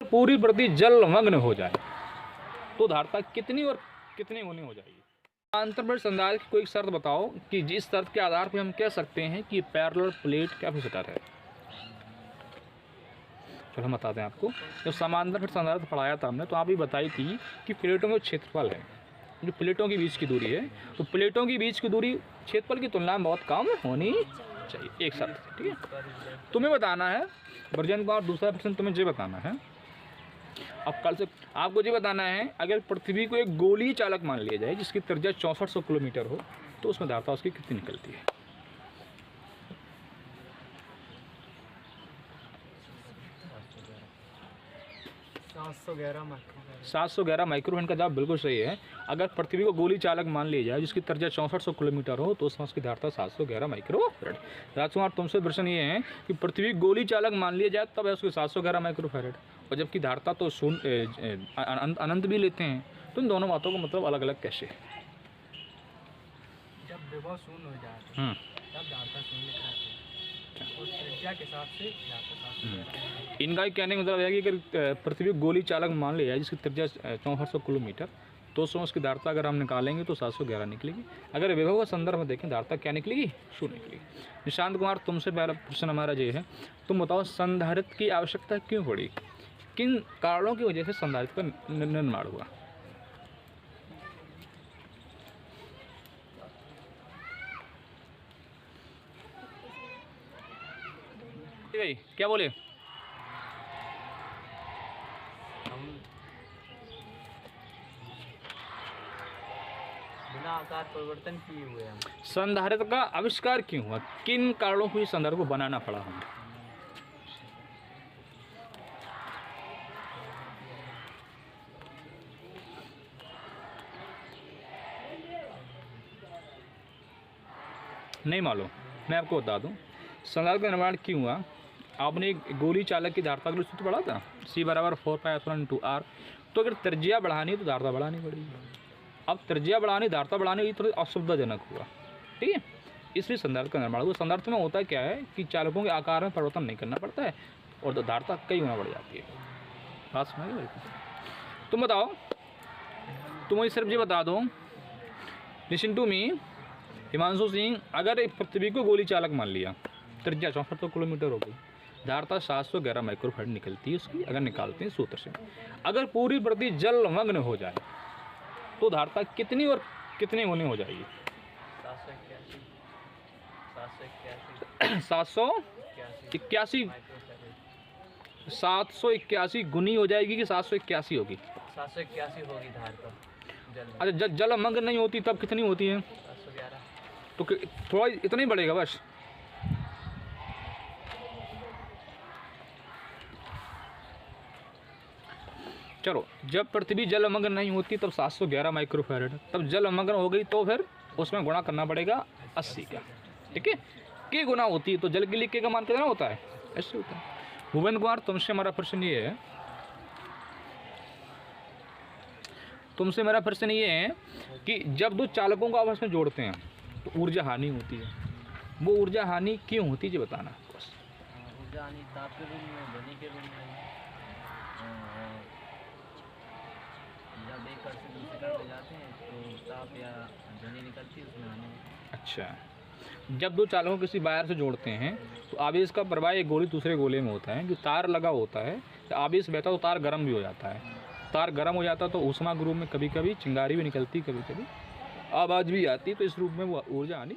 पूरी पृथ्वी जलमग्न हो जाए तो धारता कितनी और कितनी गुनी हो जाएगी। समांतर संधारित्र की कोई शर्त बताओ कि जिस शर्त के आधार पर हम कह सकते हैं कि पैरेलल प्लेट कैपेसिटर है। चलो हम बताते हैं आपको। जब समांतर संधारित्र पढ़ाया था हमने तो आप भी बताई थी कि प्लेटों में क्षेत्रफल है, जो प्लेटों के बीच की दूरी है, तो प्लेटों के बीच की दूरी क्षेत्रफल की तुलना में बहुत कम होनी चाहिए, एक शर्त, ठीक है। तुम्हें बताना है वर्जन का, और दूसरा प्रश्न तुम्हें ये बताना है, अब कल से आपको ये बताना है, अगर पृथ्वी को एक गोलीय चालक मान लिया जाए जिसकी त्रिज्या 6400 किलोमीटर हो तो उसमें धारता उसकी कितनी निकलती है। 711 माइक्रोफैराड का जवाब बिल्कुल सही है। अगर पृथ्वी को गोली चालक मान लिया जाए जिसकी त्रिज्या 6400 किलोमीटर हो तो उसमें उसकी धारता 711 माइक्रोफैराड। राजकुमार तुमसे प्रश्न ये है कि पृथ्वी गोली चालक मान लिया जाए तब है उसकी 711 माइक्रोफैराड, और जबकि धारता तो अनंत भी लेते हैं, तो इन दोनों बातों का मतलब अलग अलग कैसे है। जब विभव शून्य हो जाता है तब धारता शून्य लिखा और त्रिज्या के हिसाब से इनका कहने का मतलब है कि अगर पृथ्वी गोली चालक मान लिया जाए जिसकी त्रिज्या 6400 किलोमीटर तो उसकी धारता अगर हम निकालेंगे तो 711 निकलेगी। अगर विभव का संदर्भ में देखें धारता क्या निकलेगी, शून्य निकलेगी। निशांत कुमार तुमसे पहला प्रश्न हमारा ये है, तुम बताओ संधारित्र की आवश्यकता क्यों पड़ी, किन कारणों की वजह से संधारित्र का निर्माण हुआ। भाई क्या बोले, बिना आकार परिवर्तन किए हुए हम संधारित्र का आविष्कार क्यों हुआ, किन कारणों को इस संधारित्र को बनाना पड़ा हमें। नहीं मालूम, मैं आपको बता दूं संधारित्र का निर्माण क्यों हुआ। आपने एक गोली चालक की धारता के लिए सूत्र पढ़ा था, C = 4πε/r। तो अगर त्रिज्या बढ़ानी तो धारता बढ़ानी पड़ेगी। अब त्रिज्या बढ़ानी धारता बढ़ानी थोड़ी असुविधाजनक हुआ, ठीक है, इसलिए संधारित्र का निर्माण हुआ। संधारित्र में होता क्या है कि चालकों के आकार में परिवर्तन नहीं करना पड़ता है और धारता कई गुना बढ़ जाती है। बात समझ गए। तुम बताओ, तुम्हें सिर्फ ये बता दो, listen to me Himanshu Singh, अगर एक पृथ्वी को गोली चालक मान लिया, त्रिज्या 6400 किलोमीटर हो गई, धारता 711 माइक्रोफैराड निकलती है उसकी, अगर निकालते हैं सूत्र से। अगर पूरी पृथ्वी जलमग्न हो जाए तो धारता कितनी और कितनी गुनी हो जाएगी। 781 गुनी हो जाएगी कि 781 होगी। 781 होगी धारता। अच्छा, जलमग्न नहीं होती तब कितनी होती है। 711 तो थोड़ा इतना ही बढ़ेगा बस। चलो, जब पृथ्वी जलमग्न नहीं होती तब 711 माइक्रोफैराड, तब जलमग्न हो गई तो फिर उसमें गुणा करना पड़ेगा 80 का, ठीक है। के गुना होती है तो जल के लिए के का मान कितना होता है, ऐसे होता है। भुवन कुमार तुमसे हमारा प्रश्न ये है, तुमसे मेरा प्रश्न ये है कि जब दो चालकों को आपस में जोड़ते हैं तो ऊर्जा हानि होती है, वो ऊर्जा हानि क्यों होती है ये बताना बस। ऊर्जा हानि ताप के रूप में, ध्वनि के रूप में, जब एक कण से दूसरे कण ले जाते हैं तो ताप या ध्वनि निकलती है, उसमें हानि। अच्छा, जब दो चालकों को किसी वायर से जोड़ते हैं तो आवेश का प्रवाह एक गोली दूसरे गोले में होता है, जो तार लगा होता है, तो आवेश बहता तो तार गर्म भी हो जाता है। तार गर्म हो जाता तो ऊष्मा के रूप में कभी कभी चिंगारी भी निकलती, कभी कभी आवाज़ भी आती, तो इस रूप में वो ऊर्जा हानि